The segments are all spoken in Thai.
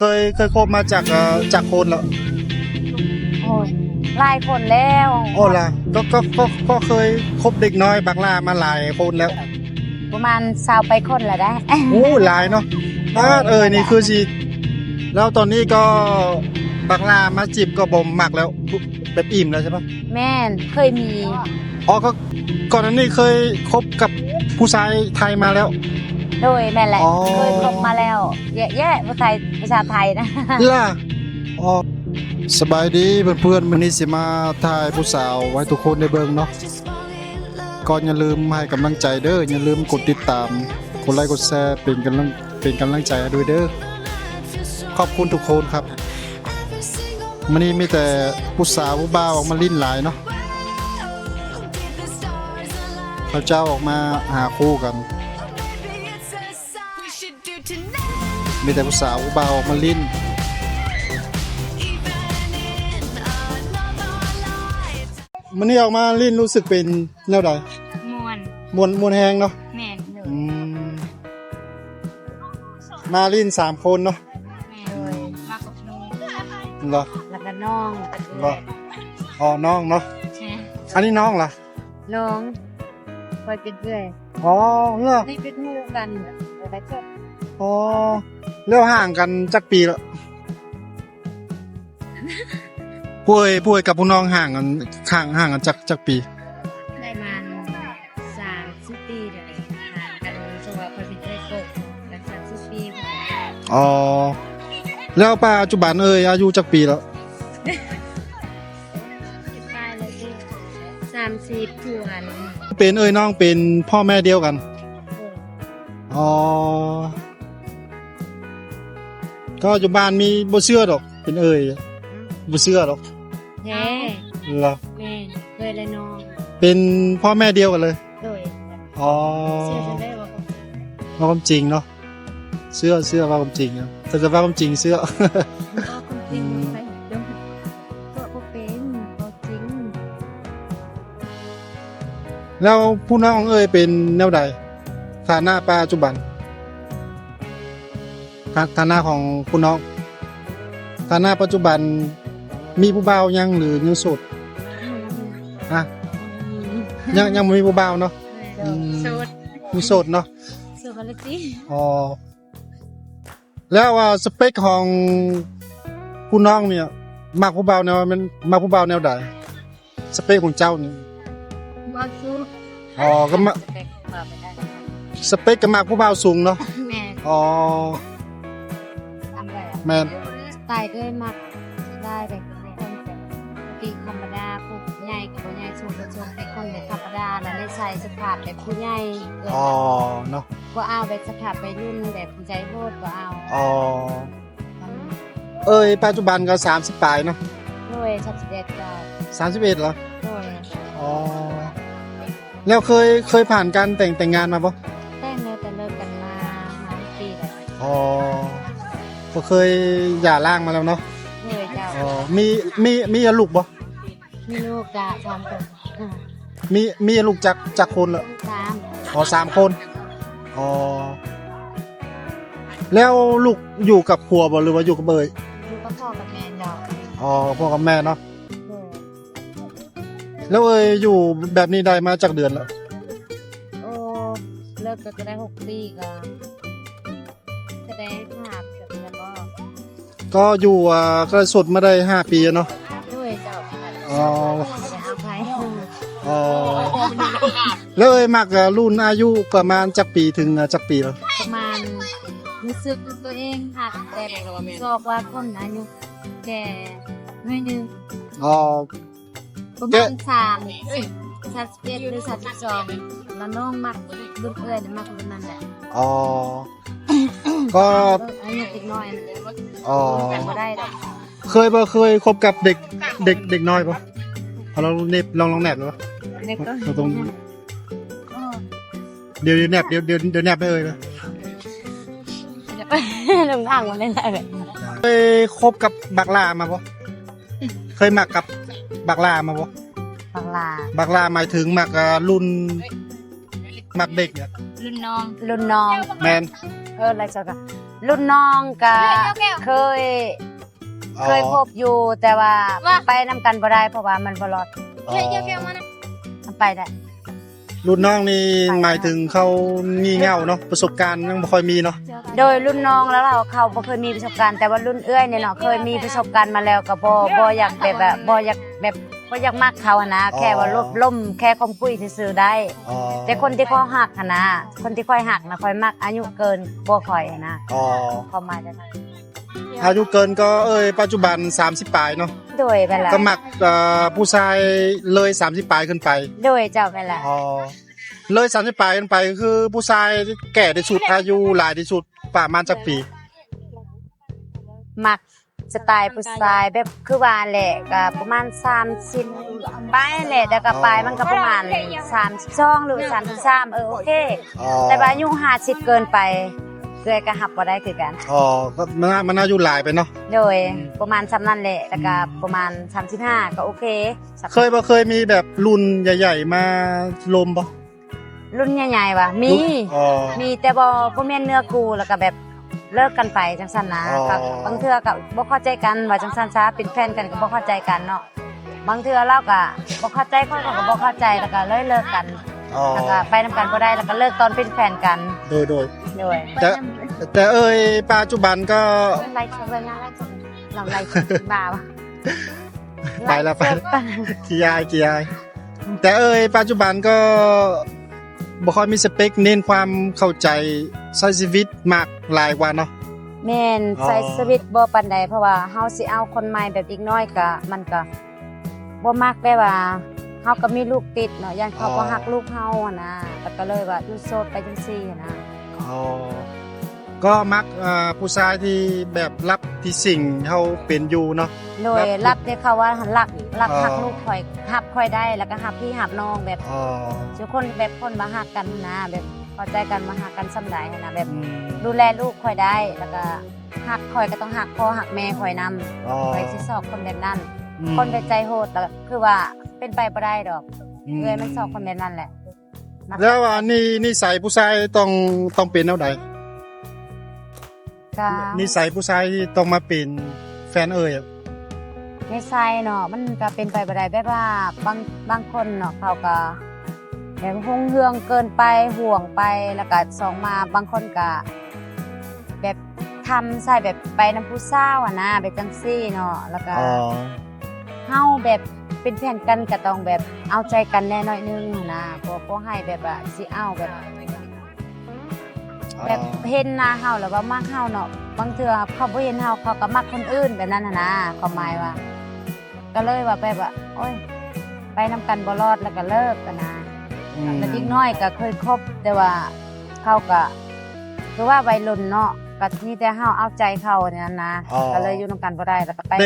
เคยคบมาจากคนแล้วโอ้ยหลายคนแล้ว โอ้ล่ะก็เคยคบเด็กน้อยบักลามาหลายคนแล้วประมาณ20ไปคนละได้ โอ้หลายเนาะนี่คือสิแล้วตอนนี้ก็บักลามาจีบก็บ่มมักแล้วแบบอิ่มแล้วใช่ปะแม่นเคยมี อ๋อก็ก่อนหน้านี้เคยคบกับผู้ชายไทยมาแล้วโดยแม่นแหละ อ๋อ เคยพบมาแล้วแย่ๆภาษาไทยนะ ล่ะอ๋อสบายดีเพื่อนๆวันนี้สิมาถ่ายผู้สาวไว้ทุกคนได้เบิ่งเนาะก่อนอย่าลืมให้กำลังใจเด้ออย่าลืมกดติดตามกดไลค์กดแชร์เป็นกำลังใจให้ด้วยเด้อขอบคุณทุกคนครับวันนี้มีแต่ผู้สาวผู้บ่าวออกมาลิ้นหลายเนาะเขาเจ้าออกมาหาคู่กันมีแต่ผู้สาวผู้บ่าวออกมาลิ้นมันนี่ออกมาลิ้นรู้สึกเป็นแนวใดมวนแหงเนาะแม่นเลยมาลิ้น3คนเนาะเลยมากับน้องเหรอแล้วก็น้อง เหรออ๋อน้องเนาะอันนี้น้องล่ะน้องคอยเป็นเพื่อนอ๋อเหรอนี่เป็นหมู่กันอะไรก็อ๋อแล้วห่างกันจักปีแล้วป่วยกับผู้น้องห่างกันจักปีได้มา30 ปีเลยห่างกันสว่าคนเป็นเพื่อนกบแล้ว30 ปีอ๋อแล้วปัจจุบันอายุจักปีแล้ว30 ถ่วนเป็นน้องเป็นพ่อแม่เดียวกันอ๋อก็อยู่บ้านมีบ่เชื่อดอกเป็นบ่เชื่อดอกแท้เหรอแม่เคยเลยน้องเป็นพ่อแม่เดียวกันเลยโดยอ๋อเชื่อจะได้ว่าความจริงเนาะเชื่อว่าความจริงนะแต่จะว่าความจริงเชื่อความจริงไปเดี๋ยวตัวบ่เป็นความจริงแล้วผู้น้องเป็นแนวใดฐานะปัจจุบันฐานะของผู้น้องฐานะปัจจุบันมีผู้บ่าวยังหรือยังโสดฮะยังไม่มีผู้บ่าวเนาะโสดมีโสดเนาะโสดแล้วสิอ๋อแล้วสเปคของผู้น้องเนี่ยมักผู้บ่าวแนวมันมักผู้บ่าวแนวใดสเปคของเจ้านี่บ่สูงอ๋อก็มาสเปคก็มักผู้บ่าวสูงเนาะแม่อ๋อแม่นสไตล์ก็มักได้แบบคนแบบปีธรรมดาผู้ใหญ่กับผู้ใหญ่สูงเป็นคนแบบธรรมดาแล้วได้ใส่สภาพแบบผู้ใหญ่อ๋อเนาะก็เอาแบบสภาพไปรุ่นแบบใจโหดก็เอาอ๋อปัจจุบันก็30ปลายเนาะด้วย31ก็31เหรอด้วยอ๋อแล้วเคยผ่านการแต่งงานมาปะแต่งแล้วแต่เลิกกันมา5 ปีแล้วอ๋อก็เคยหย่าร้างมาแล้วเนาะเคยเจ้าอ๋อมีลูกปะมีลูกจ้ะ3 คนมีลูกจากคนเหรอ3อ๋อ3 คนอ๋อแล้วลูกอยู่กับผัวบ่หรือว่าอยู่กับอยู่กับพ่อกับแม่เจ้าอ๋อพ่อกับแม่เนาะแล้วอยู่แบบนี้ได้มาจากเดือนแล้วโอ้เลิกก็ได้6 ปีก็ได้5 เดือนแล้วก็อยู่ก็สดมาได้5 ปีเนาะด้วยเจ้าอ๋อเอาไปอ๋อแล้วมักรุ่นอายุประมาณจักปีถึงจักปีแล้วประมาณรู้สึกตัวเองค่ะแต่ชอบว่าคนอายุแก่น้อยนึงอ๋อประมาณ31หรือ32แล้วน้องมักรุ่นมักรุ่นนั้นแหละอ๋อก็อายุเด็กน้อยอ๋อบ่ได้ดอกเคยคบกับเด็กน้อยปะเราเน็บลองแนบหรือเปล่าเน็บก็ตรงเดี๋ยวแนบเดี๋ยวแนบไปเลยลงอ่างมาเล่นอะไรเคยคบกับบักลามาปะเคยมักกับบักลามาปะบักลาหมายถึงมักรุ่นมักเด็กเนี่ยรุ่นน้องแมนอะไรสัก รุ่นน้องก็เคย อ๋อ เคยพบอยู่แต่ว่าไปนำกันบ่ได้เพราะว่ามันบ่รอด อ๋อ มันไปได้ รุ่นน้องนี่หมายถึงเขางี่เง่าเนาะประสบการณ์ยังบ่ค่อยมีเนาะ โดยรุ่นน้องแล้วเราเขาบ่เคยมีประสบการณ์แต่ว่ารุ่นเอื้อยเนี่ยเนาะเคยมีประสบการณ์มาแล้วก็บ่อยากแบบบ่อยากแบบบ่อยากมักเขาอะนะแค่ว่าล่มแค่คมคุยซื่อๆได้ อ๋อ แต่คนที่เขาหักอะนะคนที่ค่อยหักนะค่อยมักอายุเกินบ่ค่อยอะนะ อ๋อ เขามาจากนั้น อายุเกินก็ปัจจุบัน30ปลายเนาะ โดยไปละ ก็มักผู้ชายเลย30ปลายขึ้นไป โดยเจ้าไปละ อ๋อเลย30ปลายขึ้นไปก็คือผู้ชายที่แก่ที่สุดอายุหลายที่สุดประมาณจักปี มักสไตล์ผู้ชายแบบคือว่าแหละก็ประมาณ30ปลายแหละแล้วก็ปลายมันก็ประมาณ32หรือ33โอเค อ๋อ แต่ว่าอายุ50เกินไปเกยก็หับบ่ได้คือกัน อ๋อก็มันอายุหลายไปเนาะ โดยประมาณซ้ำนั่นแหละแล้วก็ประมาณ35ก็โอเค เคยมีแบบรุ่นใหญ่ๆมาลมบ่ รุ่นใหญ่ๆว่ะมี อ๋อ มีแต่บ่แม่นเนื้อคู่แล้วก็แบบเลิกกันไปจังซั่นนะ อ๋อ ก็บางเทื่อก็บ่เข้าใจกันว่าจังซั่นซะเป็นแฟนกันก็บ่เข้าใจกันเนาะบางเทื่อเราก็บ่เข้าใจคนก็บ่เข้าใจแล้วก็เลยเลิกกัน อ๋อ แล้วก็ไปนำกันบ่ได้แล้วก็เลิกตอนเป็นแฟนกัน โดย โดย แต่ปัจจุบันก็ ไล่เบิ่งนะไล่ลองไล่บ้าวะ ไปแล้วไป เลิกกัน กี่ยายแต่ปัจจุบันก็บ่ค่อยมีสเปคเน้นความเข้าใจใช้ชีวิตมากหลายกว่าเนาะ แม่น อ๋อ ใส่สวิตช์บ่ปานใดเพราะว่าเฮาสิเอาคนใหม่แบบอีกน้อยก็มันก็บ่มักได้ว่าเฮาก็มีลูกติดเนาะย่านเขาบ่ฮักลูกเฮาอะนะแล้วก็เลยว่าอยู่โสดไปจังซี่อะนะ อ๋อก็มักผู้ชายที่แบบรับที่สิ่งเฮาเป็นอยู่เนาะ โดยรับได้เขาว่าหันรัก อ๋อ ฮักลูกข่อยฮับข่อยได้แล้วก็ฮับพี่ฮับน้องแบบ อ๋อ ทุกคนแบบคนมาฮักกันนะแบบเข้าใจกันมาฮักกันส่ำใดหั้นนะแบบ อืม ดูแลลูกข่อยได้แล้วก็ฮักข่อยก็ต้องฮักพ่อฮักแม่ข่อยนำ อ๋อ ข่อยสิสอบคนแบบนั้น อืม คนไปใจโหดแล้วคือว่าเป็นไปบ่ได้ดอก อืม เลยมันสอบคนแบบนั้นแหละ แล้วอันนี้นิสัยผู้ชายต้องเป็นแนวใด ก็ นิสัยผู้ชายที่ต้องมาเป็นแฟนอะ ในไซเนาะมันก็เป็นไปบ่ได้แบบว่าบางคนเนาะเขาก็แบบหงเฮืองเกินไปห่วงไปแล้วก็สองมาบางคนก็แบบทำใส่แบบไปน้ำผู้สาวอะนะแบบจังซี่เนาะแล้วก็ อ๋อ เฮาแบบเป็นแฟนกันก็ต้องแบบเอาใจกันแน่น้อยนึงนะบ่ให้แบบว่าสิเอาแบบเห็นหน้าเฮาแล้วว่ามักเฮาเนาะบางเทื่อเขาบ่เห็นเฮาเขาก็มักคนอื่นแบบนั้นน่ะนะความหมายว่า ก็เลยว่าแบบว่าโอ้ยไปนำกันบ่รอดแล้วก็เลิกกันนะ อืม แล้วอีกน้อยก็เคยคบแต่ว่าเขาก็คือว่าวัยรุ่นเนาะก็มีแต่เฮาเอาใจเขาเนี่ยนะก็เลยอยู่นำกันบ่ได้แล้วก็ไป เ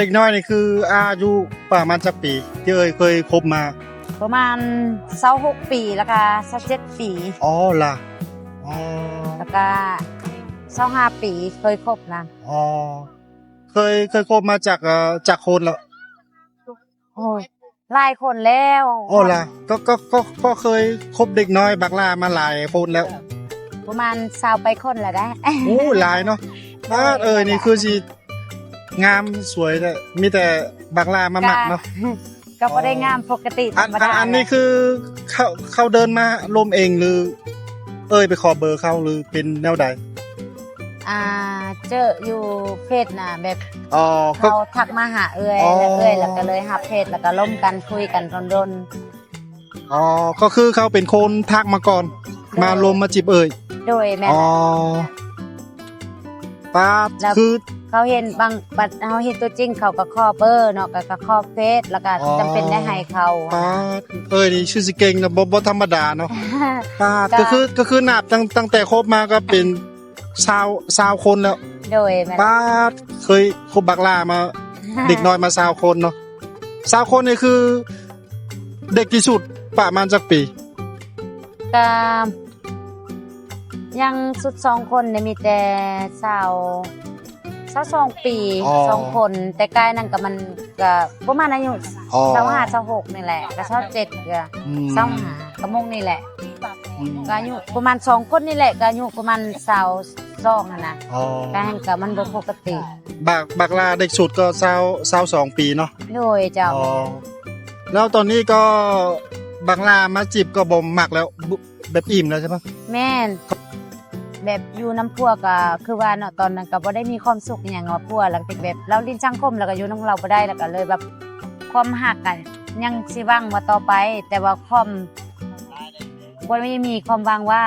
ด็กน้อยนี่คืออายุประมาณจักปีที่เคยคบมา ประมาณ26ปีแล้วก็27ปี อ๋อล่ะอ๋อ แล้วก็25ปีเคยคบนะ อ๋อเคยคบมาจากคนแล้ว โอ้ยหลายคนแล้ว อ๋อล่ะก็เคยคบเด็กน้อยบักลามาหลายคนแล้ว ประมาณ20ไปคนแล้วได้ โอ้หลายเนาะบ้านี่คือสิงามสวยแต่มีแต่บักลามาหมักเนาะ ก็บ่ได้งามปกติธรรมดา อันนี้คือเขาเดินมาลมเองหรือ ไปขอเบอร์เขาหรือเป็นแนวใด เจออยู่เพจน่ะแบบ อ๋อก็ เขาทักมาหาเอื้อย อ๋อ แล้วเอื้อยแล้วก็เลยหับเพจแล้วก็ล่มกันคุยกันรน อ๋อก็คือเขาเป็นคนทักมาก่อน มาลมมาจีบๆโดยแม่ อ๋อป้า แล้ว คือ เขาเห็นบางบัดเฮาเห็นตัวจริงเขาก็ขอเบอร์เนาะก็ขอเฟซแล้วก็จำเป็นได้ให้เขา ป้านี่ชื่อสิเก่งนะบ่ธรรมดาเนาะป้า ก็ ก็คือนับตั้งแต่คบมาก็เป็นชาวคนแล้ว โดยแม่ ป้าเคยคบบักลามา เด็กน้อยมาชาวคนเนาะชาวคนนี่คือ เด็กที่สุดประมาณจักปี ก็ยังสุด2คนเนี่ยมีแต่22ปี2คนแต่กายนั่นก็มันก็ประมาณอายุ อ๋อ 25 26นี่แหละก็27ก็ อืม 25ก็มงนี่แหละ ก็อายุประมาณ2คนนี่แหละก็อายุประมาณ22หั่นน่ะ อ๋อ ก็หันก็มันบ่ปกติ บักลาเด็กสุดก็22ปีเนาะ โดยเจ้า อ๋อแล้วตอนนี้ก็บักลามาจีบก็บ่มักแล้วแบบอิ่มแล้วใช่ปะ แม่นแบบอยู่น้ำพัวก็คือว่าเนาะตอนนั้นก็บ่ได้มีความสุขอหยังเนาะพัวหลังจากแบบเราลิ้นสังคมแล้วก็อยู่นำเราบ่ได้แล้วก็เลยแบบความฮักกันยังสิหวังว่าต่อไป แต่ว่าความบ่ได้มีความหวังว่า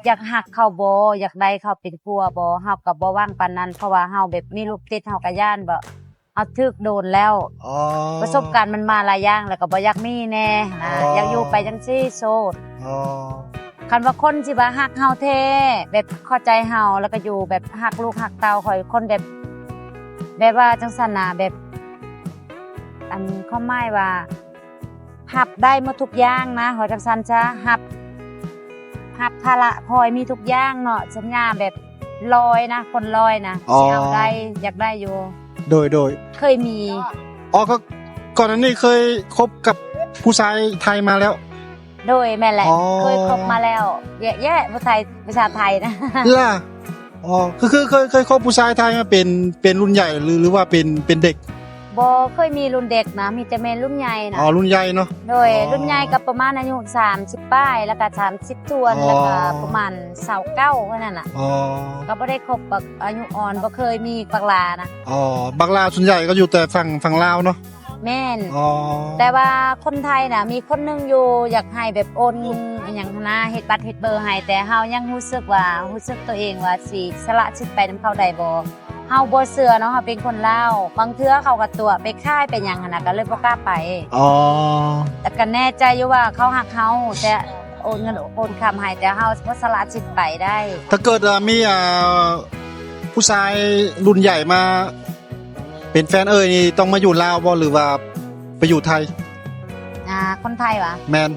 อยากฮักเขาบ่อยากได้เขาเป็นผัวบ่เฮาก็บ่หวังปานนั้นเพราะว่าเฮาแบบมีลูกติดเฮาก็ย้านบ่เฮาถึกโดนแล้ว อ๋อ ประสบการณ์มันมาหลายอย่างแล้วก็บ่อยากมีแน่นะ อ๋ออ อยากอยู่ไปจังซี่โสด อ๋อ คันว่าคนสิว่าฮักเฮาแท้แบบเข้าใจเฮาแล้วก็อยู่แบบฮักลูกฮักเต้าคอยคนแบบว่าจังซั่นน่ะแบบ อันเขาหมายว่ารับได้หมดทุกอย่างนะขอจังซั่นจ้ะรับภาระพลอยมีทุกอย่างเนาะสัญญาแบบลอยนะคนลอยนะสิเอาได้อยากได้อยู่ โดย เคยมี อ๋อก็ก่อนหน้านี้เคยคบกับผู้ชายไทยมาแล้ว โดยแม่นแหละ อ๋อ เคยคบมาแล้วแย่ๆภาษาไทยนะ ล่ะอ๋อคือเคยคบผู้ชายไทยมาเป็นรุ่นใหญ่หรือว่าเป็นเด็ก บ่เคยมีรุ่นเด็กนะมีแต่แม่รุ่นใหญ่นะ อ๋อรุ่นใหญ่เนาะ โดยรุ่นใหญ่ก็ประมาณอายุ30ป้ายแล้วก็30ทวน อ๋อ แล้วก็ประมาณ29เท่านั้นน่ะ อ๋อ ก็บ่ได้คบกับอายุอ่อนบ่เคยมีปักหลานะ อ๋อบักลาส่วนใหญ่ก็อยู่แต่ฝั่งลาวเนาะ แม่น อ๋อ แต่ว่าคนไทยน่ะมีคนหนึงอยู่อยากให้แบบโอนอหยังหั้นนะเฮ็ดบัตรเฮ็ดเบอร์ให้แต่เฮายังรู้สึกตัวเองว่าสิสละสิทธิ์ไปนํเขาได้บ่เฮาบ่เชื่อเนาะเฮาเป็นคนลาวบางเทื่อเขาก็ตัวไปค่ายไปหยังหั่นน่ะก็เลยบ่กล้าไป อ๋อ แต่ก็แน่ใจอยู่ว่าเขาหักเฮาแต่โอนเงินโอนคำให้แต่เฮาบ่สละสิทธิ์ไปได้ ถ้าเกิดมีผู้ชายรุ่นใหญ่มา เป็นแฟนนี่ต้องมาอยู่ลาวบ่หรือว่าไปอยู่ไทย คนไทยวะ แมน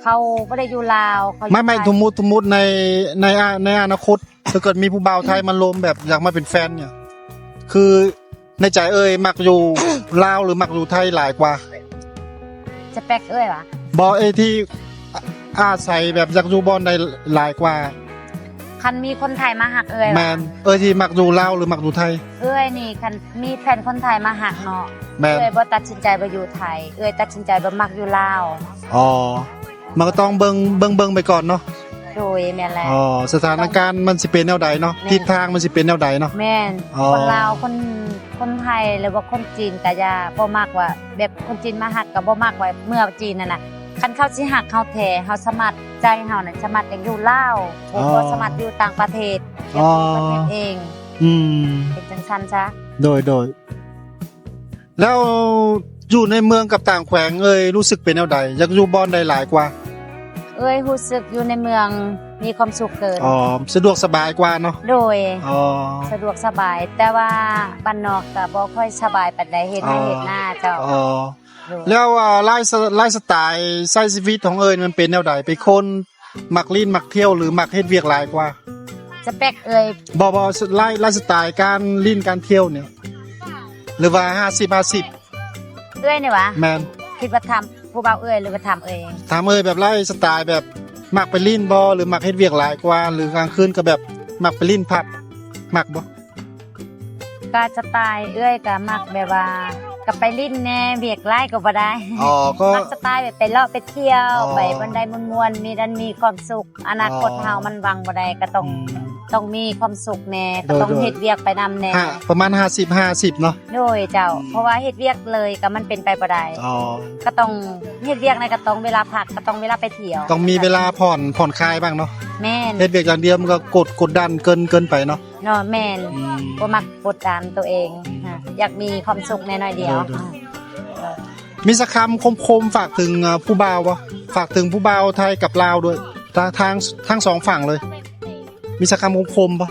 เขาบ่ได้อยู่ลาวเขาอยู่ ไม่ ไทย สมมุติในอนาคตถ้าเกิดมีผู้บ่าวไทยมาลมแบบอยากมาเป็นแฟนเนี่ย คือในใจมักอยู่ ลาวหรือมักอยู่ไทยหลายกว่า จะแป๊กเอ้ยวะ บ่ที่อาศัยแบบอยากอยู่บ่อนได้หลายกว่า คันมีคนไทยมาหักเอ้ย แม วะ นที่มักอยู่ลาวหรือมักอยู่ไทย เอ้ยนี่คันมีแฟนคนไทยมาหักเนาะ แมน เอ้ยบ่ตัดสินใจบ่อยู่ไทยเอ้ยตัดสินใจบ่มักอยู่ลาว อ๋อมันก็ต้องเบิ่งไปก่อนเนาะ โดยแม่นแหละ อ๋อสถานการณ์มันสิเป็นแนวใดเนาะ แม่น ทิศทางมันสิเป็นแนวใดเนาะ แม่น อ๋อ คนลาวคนไทยหรือว่าคนจีนก็อย่าบ่มักว่าแบบคนจีนมาหักก็บ่มักว่าเมื่อจีนนั่นน่ะคันเขาสิหักเฮาแท้เฮาสมัครใจเฮาน่ะสมัครอยากอยู่ลาวบ่สมัครอยู่ต่างประเทศอยากอยู่ประเทศเอง อืม เป็นจังซั่นซะ โดยแล้วอยู่ในเมืองกับต่างแขวงรู้สึกเป็นแนวใดอยากอยู่บ่อนใดหลายกว่า เอ้ยรู้สึกอยู่ในเมืองมีความสุขเกิน อ๋อสะดวกสบายกว่าเนาะ โดย อ๋อ สะดวกสบาย แต่ว่าบ้านนอกก็บ่ค่อยสบายปานใดเฮ็ดให้เฮ็ดหน้าเจ้า อ๋อ โดย แล้วไลฟ์สไตล์ใช้ชีวิตของมันเป็นแนวใดเป็นคนมักลิ้นมักเที่ยวหรือมักเฮ็ดเวียกหลายกว่า สเปคเอ้ย บ่ไลฟ์สไตล์การลิ้นการเที่ยวเนี่ยหรือว่า50 เอ้ยนี่หวะ แมน คิดว่าทำผู้บ่าวเอ้ยหรือว่าทำเอ้ย ถามแบบไลฟ์สไตล์แบบมักไปลิ้นบ่หรือมักเฮ็ดเวียกหลายกว่า หรือกลางคืนก็แบบมักไปลิ้นผับมักบ่ ก็สไตล์เอ้ยก็มักแบบว่าก็ไปลิ้นแน่เวียกไล่ก็บ่ได้ อ๋อก็ มักสไตล์แบบไปเลาะไปเที่ยว อ๋อ ไปบนใดม่วนๆมีความสุข อนาคต อ๋อ เฮามันหวังบ่ได้ก็ต้องมีความสุขแน่ก็ต้อง โดย เฮ็ดเวียกไปนำแน่ ประมาณ50เนาะ โดยเจ้า เพราะว่าเฮ็ดเวียกเลยก็มันเป็นไปบ่ได้ อ๋อ ก็ต้องเฮ็ดเวียกในก็ต้องเวลาพักก็ต้องเวลาไปเที่ยว ต้องมีเวลาผ่อนคลายบ้างเนาะ แม่น เฮ็ดเวียกอย่างเดียวมันก็กดดันเกินไปเนาะ เนาะแม่นบ่มักกดดันตัวเองฮะอยากมีความสุขแน่น้อยเดียว โดย มีสักคำคมฝากถึงผู้บ่าวบ่ฝากถึงผู้บ่าวไทยกับลาวด้วยทั้งสองฝั่งเลย มีสักคำคมบ่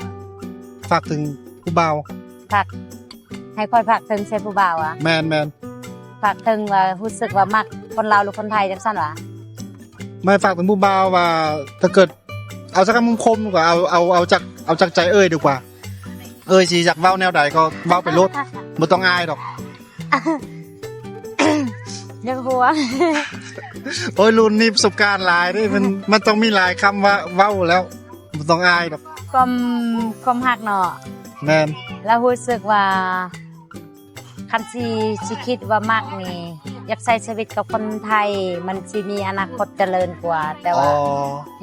ฝากถึงผู้บ่าว พักให้ค่อยพักถึงเซผู้บ่าวอ่ะ แมน พักถึงว่ารู้สึกว่ามักคนลาวหรือคนไทยจังซั่นวะ ไม่ฝากถึงผู้บ่าวว่าถ้าเกิดเอาสักคำคมดีกว่าเอาจากใจดีกว่าสิอยากเว้าแนวใดก็เว้าไปโลดบ่ต้องอายดอก อยากหัว โอ้ยรุ่นนี้ประสบการณ์หลายเด้มันต้องมีหลายคำว่าเว้าแล้วบ่ต้องอายดอก ความหักเนาะ แม่น แล้วรู้สึกว่าคันสิคิดว่ามักนี่อยากใช้ชีวิตกับคนไทยมันสิมีอนาคตเจริญกว่า แต่ อ๋อ ว่า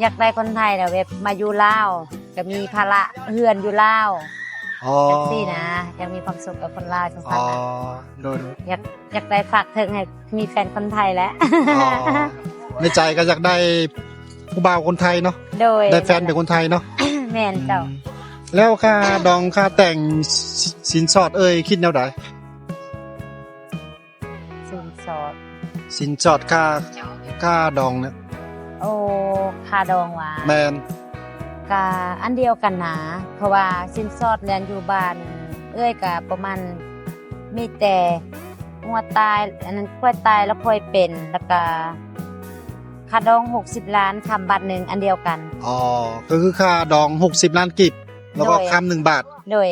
อยากได้คนไทยแล้วแบบมาอยู่ลาวก็มีภาระเฮือนอยู่ลาว อ๋อ จังซี่นะอยากมีความสุขกับคนลาวจัง อ๋ ซั่ อน นะ โดน อยากได้ฝากถึงให้มีแฟนคนไทยแล้ว อ๋อในใจก็อยากได้ผู้บ่าวคนไทยเนาะ โดย ได้แฟนเป็นคนไทยเนาะ แม่นเจ้า แล้วค่าดองค่าแต่งสินสอดคิดแนวใด สินสอด สินสอดค่าดองเนี่ย โอ้ค่าดองว่า แมน กะอันเดียวกันนะเพราะว่าสินสอดเรียนอยู่บ้านกะประมาณมีแต่งัวตายอันนั้นค่อยตายแล้วค่อยเป็นแล้วก็ค่าดอง60 ล้านคำบาทหนึ่งอันเดียวกัน อ๋อก็คือค่าดอง60 ล้านกีบแล้วก็ โดย คำ1 บาท โดย